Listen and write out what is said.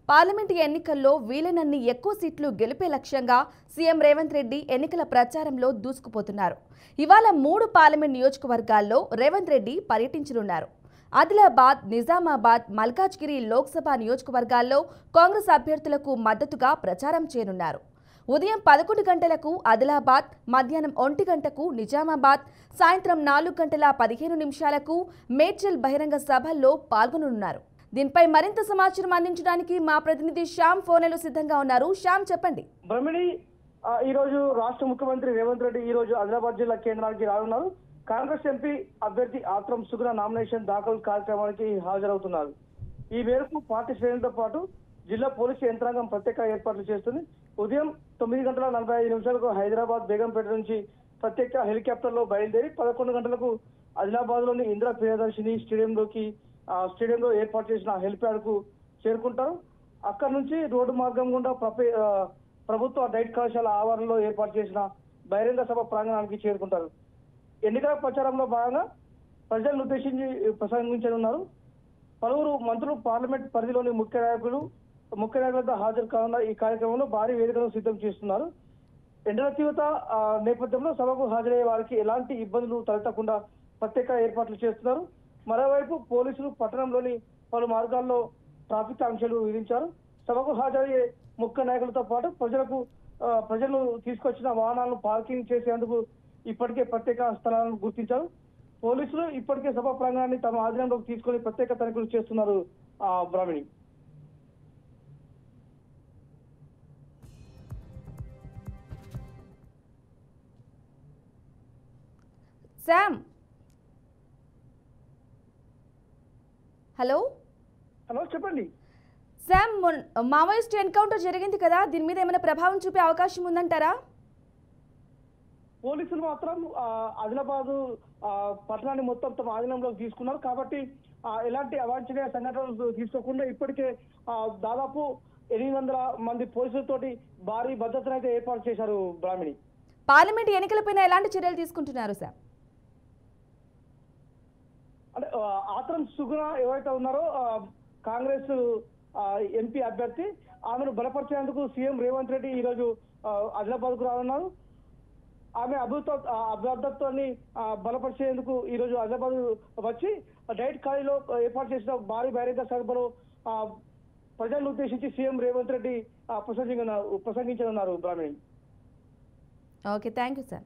Parliament ఎన్నికల్లో వీలైనన్ని ఎక్కువ సీట్లు గెలిపే లక్ష్యంగా సీఎం రేవంత్ రెడ్డి ఎన్నికల ప్రచారంలో దూసుకుపోతున్నారు. ఇవాళ 3 పార్లమెంట్ నియోజకవర్గాల్లో రేవంత్ రెడ్డి పర్యటించనున్నారు. ఆదిలాబాద్, నిజామాబాద్, మల్కాజ్గిరి లోక్సభ నియోజకవర్గాల్లో కాంగ్రెస్ అభ్యర్థులకు మద్దతుగా ప్రచారం చేయనున్నారు. ఉదయం 11 గంటలకు ఆదిలాబాద్, మధ్యాహ్నం 1 గంటకు నిజామాబాద్, సాయంత్రం 4 గంటల 15 నిమిషాలకు మేడ్చల్ బహిరంగ సభల్లో పాల్గొననున్నారు. దీనిపై మరింత సమాచారం అందించడానికి మా ప్రతినిధి శ్యామ్ ఫోన్లో సిద్ధంగా ఉన్నారు. శ్యామ్, చెప్పండి. బ్రహ్మిణి, ఈ రోజు రాష్ట్ర ముఖ్యమంత్రి రేవంత్ రెడ్డి ఈ రోజు ఆదిలాబాద్ జిల్లా కేంద్రానికి రానున్నారు. కాంగ్రెస్ ఎంపీ అభ్యర్థి ఆత్రం సుగుణ నామినేషన్ దాఖలు కార్యక్రమానికి హాజరవుతున్నారు. ఈ మేరకు పార్టీ శ్రేణులతో పాటు జిల్లా పోలీసు యంత్రాంగం ప్రత్యేక ఏర్పాట్లు చేస్తుంది. ఉదయం 9:45 హైదరాబాద్ బేగంపేట నుంచి ప్రత్యేక హెలికాప్టర్ లో బయలుదేరి 11 గంటలకు ఆదిలాబాద్ లోని ఇందిరా ప్రియదర్శిని స్టేడియంలో ఏర్పాటు చేసిన హెలిప్యాడ్ కు చేరుకుంటారు. అక్కడి నుంచి రోడ్డు మార్గం గుండా ప్రభుత్వ డైట్ కళాశాల ఆవరణలో ఏర్పాటు చేసిన బహిరంగ సభ ప్రాంగణానికి చేరుకుంటారు. ఎన్నికల ప్రచారంలో భాగంగా ప్రజలను ఉద్దేశించి ప్రసంగించనున్నారు. పలువురు మంత్రులు, పార్లమెంట్ పరిధిలోని ముఖ్య నాయకులతో హాజరు కానున్న ఈ కార్యక్రమంలో భారీ వేదికను సిద్ధం చేస్తున్నారు. ఎండల తీవ్రత నేపథ్యంలో సభకు హాజరయ్యే వారికి ఎలాంటి ఇబ్బందులు తలెత్తకుండా ప్రత్యేక ఏర్పాట్లు చేస్తున్నారు. మరోవైపు పోలీసులు పట్టణంలోని పలు మార్గాల్లో ట్రాఫిక్ ఆంక్షలు విధించారు. సభకు హాజరయ్యే ముఖ్య నాయకులతో పాటు ప్రజలు తీసుకొచ్చిన వాహనాలను పార్కింగ్ చేసేందుకు ఇప్పటికే ప్రత్యేక స్థలాలను గుర్తించారు. పోలీసులు ఇప్పటికే సభ ప్రాంగణాన్ని తమ ఆధీనంలోకి తీసుకొని ప్రత్యేక తనిఖీలు చేస్తున్నారు. బ్రాహ్మణి, శామ్, హలో చెప్పండి. శామ్, మావోయిస్ట్ ఎన్కౌంటర్ జరిగింది కదా, దీని మీద ఏమైనా ప్రభావం చూపే అవకాశం ఉందంటారా? పోలీసులు మాత్రం ఆదిలాబాద్ పట్టణాన్ని మొత్తం తమ ఆధీనంలోకి తీసుకున్నారు. కాబట్టి ఎలాంటి అవాంఛనీయ సంఘటనలు తీసుకోకుండా ఇప్పటికే దాదాపు 800 మంది పోలీసులతోటి భారీ భద్రతను అయితే ఏర్పాటు చేశారు. బ్రాహ్మణి, పార్లమెంట్ ఎన్నికలపైన ఎలాంటి చర్యలు తీసుకుంటున్నారు సార్? అంటే ఆత్రం సుగుణ ఎవరైతే ఉన్నారో కాంగ్రెస్ ఎంపీ అభ్యర్థి, ఆమెను బలపరిచేందుకు సీఎం రేవంత్ రెడ్డి ఈ రోజు ఆదిలాబాద్ కు రానున్నారు. ఆమె అభ్యర్థత్వాన్ని బలపరిచేందుకు ఈ రోజు ఆదిలాబాద్ వచ్చి డైట్ ఖాళీలో ఏర్పాటు చేసిన భారీ బహిరంగ సభలో ప్రజలను ఉద్దేశించి సీఎం రేవంత్ రెడ్డి ప్రసంగించనున్నారు. Brahmani, okay, thank you sir.